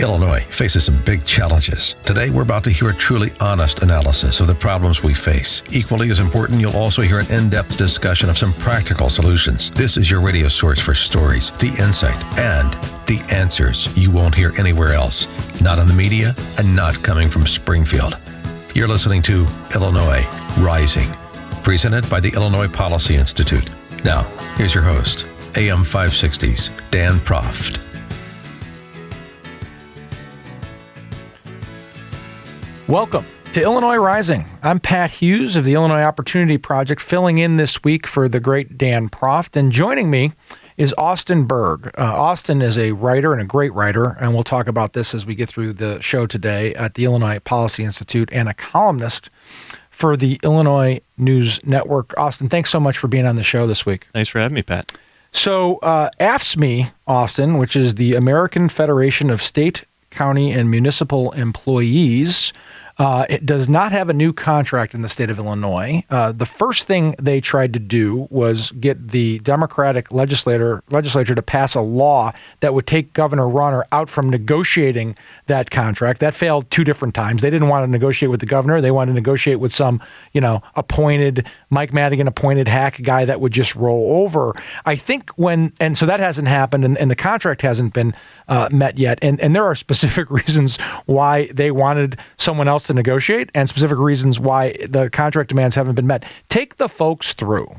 Illinois faces some big challenges. Today, we're about to hear a truly honest analysis of the problems we face. Equally as important, you'll also hear an in-depth discussion of some practical solutions. This is your radio source for stories, the insight, and the answers you won't hear anywhere else. Not in the media and not coming from Springfield. You're listening to Illinois Rising, presented by the Illinois Policy Institute. Now, here's your host, AM 560's Dan Proft. Welcome to Illinois Rising. I'm Pat Hughes of the Illinois Opportunity Project, filling in this week for the great Dan Proft. And joining me is Austin Berg. Austin is a writer and a great writer, and we'll talk about this as we get through the show today at the Illinois Policy Institute, and a columnist for the Illinois News Network. Austin, thanks so much for being on the show this week. Thanks for having me, Pat. So AFSCME, Austin, which is the American Federation of State, County, and Municipal Employees, it does not have a new contract in the state of Illinois. The first thing they tried to do was get the Democratic legislature to pass a law that would take Governor Rauner out from negotiating that contract. That failed two different times. They didn't want to negotiate with the governor. They wanted to negotiate with some, appointed, Mike Madigan appointed hack guy that would just roll over. I think so that hasn't happened, and the contract hasn't been met yet. And there are specific reasons why they wanted someone else to negotiate, and specific reasons why the contract demands haven't been met. Take the folks through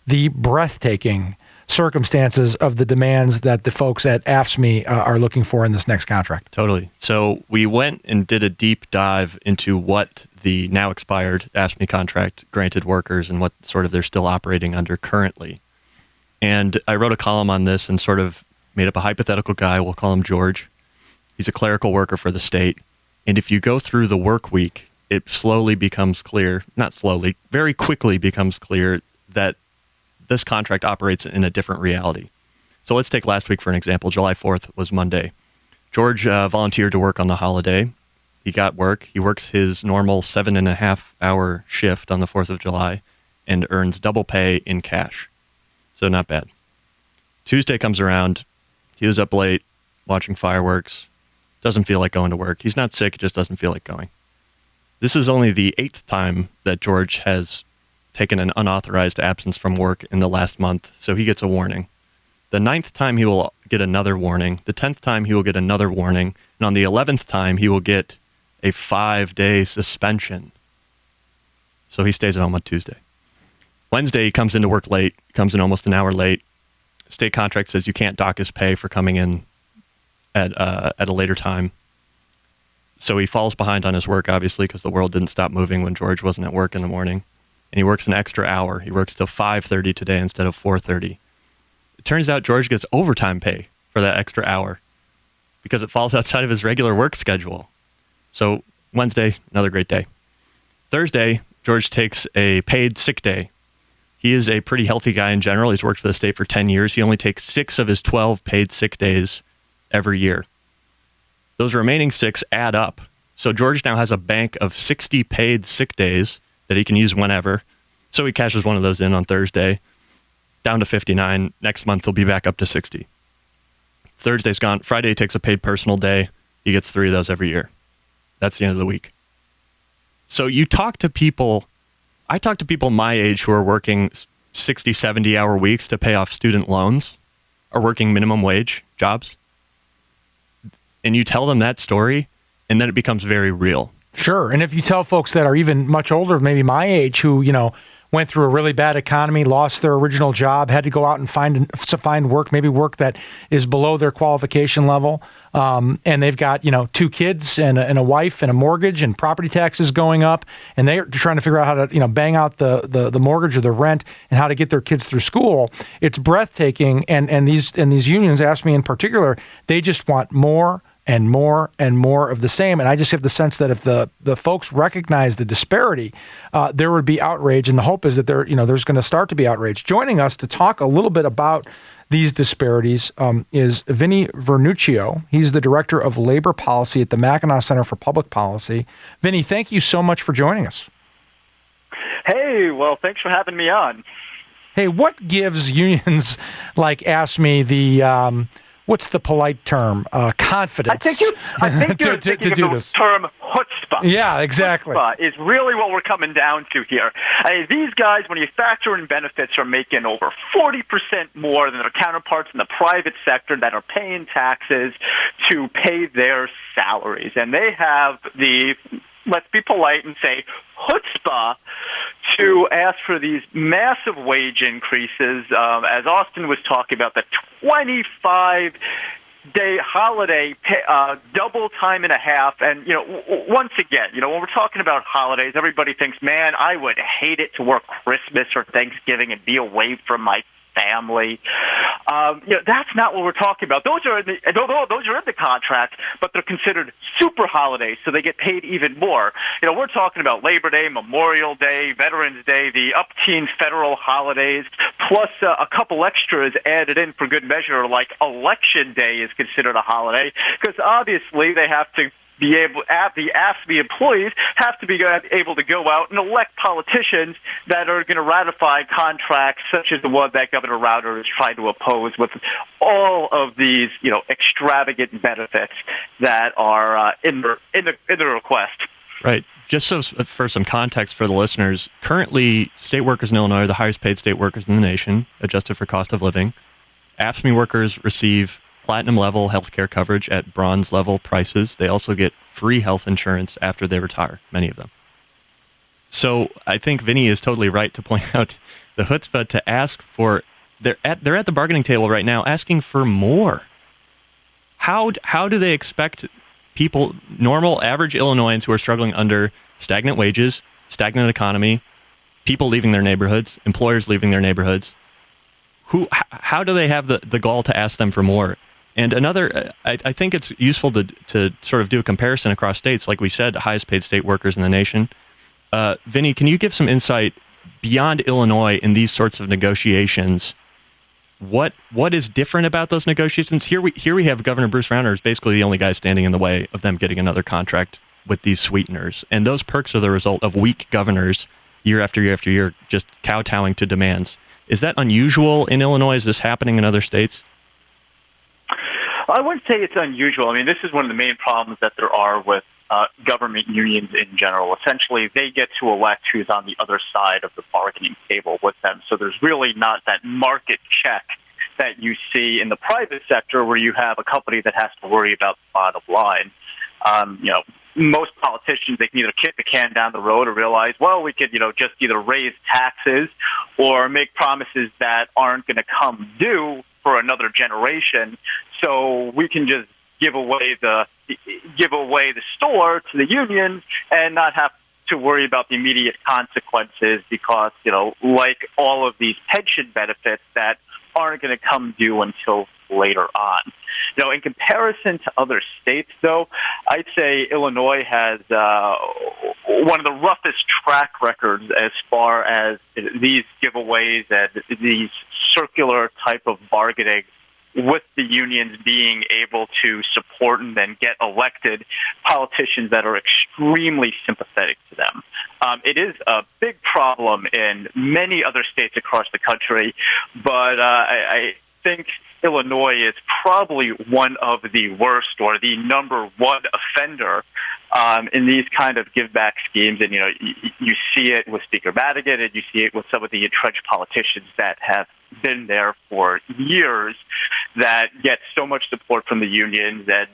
the breathtaking circumstances of the demands that the folks at AFSCME are looking for in this next contract. Totally. So we went and did a deep dive into what the now expired AFSCME contract granted workers and what sort of they're still operating under currently. And I wrote a column on this and sort of made up a hypothetical guy. We'll call him George. He's a clerical worker for the state. And if you go through the work week, it slowly becomes clear, not slowly, very quickly becomes clear that this contract operates in a different reality. So let's take last week for an example. July 4th was Monday. George volunteered to work on the holiday. He got work. He works his normal 7.5-hour shift on the 4th of July and earns double pay in cash. So not bad. Tuesday comes around. He was up late watching fireworks. Doesn't feel like going to work. He's not sick, just doesn't feel like going. This is only the 8th time that George has taken an unauthorized absence from work in the last month, so he gets a warning. The 9th time he will get another warning. The 10th time he will get another warning. And on the 11th time, he will get a 5-day suspension. So he stays at home on Tuesday. Wednesday, he comes into work late, comes in almost an hour late. State contract says you can't dock his pay for coming in at a later time. So he falls behind on his work, obviously, because the world didn't stop moving when George wasn't at work in the morning. And he works an extra hour. He works till 5:30 today instead of 4:30. It turns out George gets overtime pay for that extra hour because it falls outside of his regular work schedule. So Wednesday, another great day. Thursday, George takes a paid sick day. He is a pretty healthy guy in general. He's worked for the state for 10 years. He only takes 6 of his 12 paid sick days every year. Those remaining 6 add up. So George now has a bank of 60 paid sick days that he can use whenever. So he cashes one of those in on Thursday, down to 59. Next month, he'll be back up to 60. Thursday's gone. Friday, he takes a paid personal day. He gets 3 of those every year. That's the end of the week. So you talk to people, I talk to people my age who are working 60, 70-hour weeks to pay off student loans, or working minimum wage jobs. And you tell them that story, and then it becomes very real. Sure. And if you tell folks that are even much older, maybe my age, who, went through a really bad economy, lost their original job, had to go out and find work, maybe work that is below their qualification level, and they've got, 2 kids and a wife and a mortgage and property taxes going up, and they're trying to figure out how to, bang out the mortgage or the rent and how to get their kids through school. It's breathtaking, and these unions, AFSCME in particular, they just want more and more and more of the same. And I just have the sense that if the folks recognize the disparity, there would be outrage. And the hope is that there's going to start to be outrage. Joining us to talk a little bit about these disparities is Vinny Vernuccio. He's the Director of Labor Policy at the Mackinac Center for Public Policy. Vinny, thank you so much for joining us. Hey, well, thanks for having me on. Hey, what gives unions like AFSCME what's the polite term? Confidence. I think you're to thinking do of the this. term chutzpah. Yeah, exactly. Chutzpah is really what we're coming down to here. These guys, when you factor in benefits, are making over 40% more than their counterparts in the private sector that are paying taxes to pay their salaries. And they have the, let's be polite and say, chutzpah to ask for these massive wage increases. As Austin was talking about, the 25-day holiday, double time and a half. And, once again, when we're talking about holidays, everybody thinks, man, I would hate it to work Christmas or Thanksgiving and be away from my family. That's not what we're talking about. Those are in the contract, but they're considered super holidays, so they get paid even more. We're talking about Labor Day, Memorial Day, Veterans Day, the up-teen federal holidays, plus a couple extras added in for good measure, like Election Day is considered a holiday, because obviously they have to the AFSCME employees have to be able to go out and elect politicians that are going to ratify contracts such as the one that Governor Rauner is trying to oppose, with all of these, extravagant benefits that are in the request. Right. Just so for some context for the listeners, currently state workers in Illinois are the highest paid state workers in the nation, adjusted for cost of living. AFSCME workers receive platinum level health care coverage at bronze level prices. They also get free health insurance after they retire, many of them. So I think Vinny is totally right to point out the chutzpah to ask for, they're at the bargaining table right now asking for more. How do they expect people, normal average Illinoisans who are struggling under stagnant wages, stagnant economy, people leaving their neighborhoods, employers leaving their neighborhoods, how do they have the gall to ask them for more? And another, I think it's useful to sort of do a comparison across states. Like we said, the highest paid state workers in the nation. Vinny, can you give some insight beyond Illinois in these sorts of negotiations? What is different about those negotiations? Here we have Governor Bruce Rauner is basically the only guy standing in the way of them getting another contract with these sweeteners. And those perks are the result of weak governors year after year after year just kowtowing to demands. Is that unusual in Illinois? Is this happening in other states? I wouldn't say it's unusual. I mean, this is one of the main problems that there are with government unions in general. Essentially, they get to elect who's on the other side of the bargaining table with them. So there's really not that market check that you see in the private sector where you have a company that has to worry about the bottom line. Most politicians, they can either kick the can down the road or realize, well, we could, just either raise taxes or make promises that aren't going to come due for another generation. So we can just give away the store to the unions and not have to worry about the immediate consequences, because, like all of these pension benefits that aren't going to come due until later on. In comparison to other states, though, I'd say Illinois has one of the roughest track records as far as these giveaways and these circular type of bargaining, with the unions being able to support and then get elected politicians that are extremely sympathetic to them. It is a big problem in many other states across the country, but I think Illinois is probably one of the worst, or the number one offender in these kind of give-back schemes. And, you see it with Speaker Madigan, and you see it with some of the entrenched politicians that have been there for years, that get so much support from the unions and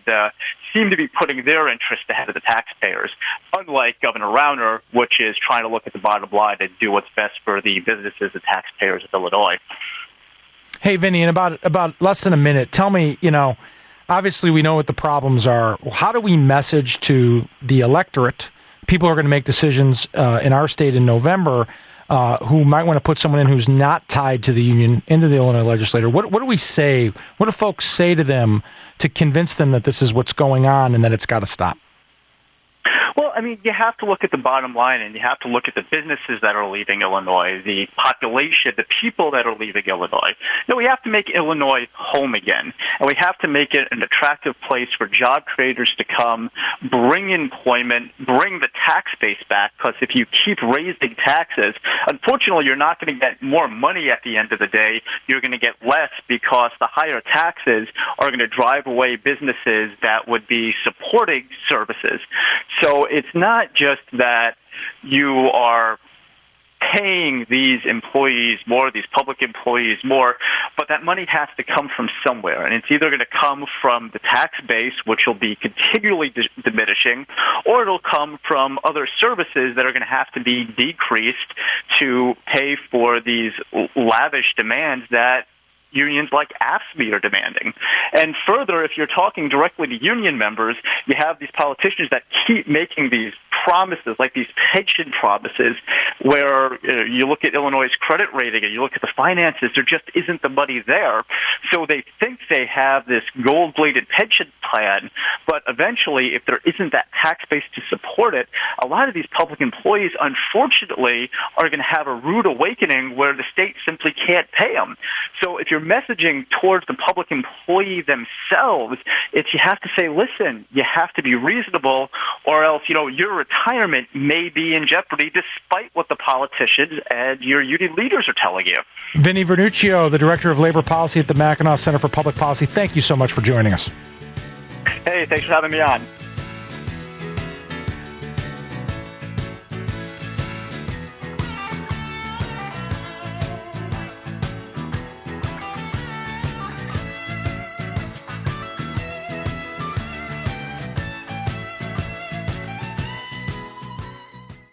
seem to be putting their interest ahead of the taxpayers, unlike Governor Rauner, which is trying to look at the bottom line and do what's best for the businesses and taxpayers of Illinois. Hey, Vinny, in about less than a minute, tell me, obviously we know what the problems are. How do we message to the electorate, people who are going to make decisions in our state in November, who might want to put someone in who's not tied to the union into the Illinois legislature? What do we say? What do folks say to them to convince them that this is what's going on and that it's got to stop? Well, I mean, you have to look at the bottom line, and you have to look at the businesses that are leaving Illinois, the population, the people that are leaving Illinois. We have to make Illinois home again, and we have to make it an attractive place for job creators to come, bring employment, bring the tax base back, because if you keep raising taxes, unfortunately, you're not going to get more money at the end of the day. You're going to get less because the higher taxes are going to drive away businesses that would be supporting services. So it's not just that you are paying these employees more, these public employees more, but that money has to come from somewhere. And it's either going to come from the tax base, which will be continually diminishing, or it'll come from other services that are going to have to be decreased to pay for these lavish demands that unions like AFSCME are demanding. And further, if you're talking directly to union members, you have these politicians that keep making these promises, like these pension promises, where you look at Illinois' credit rating and you look at the finances, there just isn't the money there. So they think they have this gold-plated pension plan, but eventually, if there isn't that tax base to support it, a lot of these public employees, unfortunately, are going to have a rude awakening where the state simply can't pay them. So if you're messaging towards the public employee themselves, it's you have to say, listen, you have to be reasonable, or else, your retirement may be in jeopardy despite what the politicians and your union leaders are telling you. Vinny Vernuccio, the Director of Labor Policy at the Mackinac Center for Public Policy, thank you so much for joining us. Hey, thanks for having me on.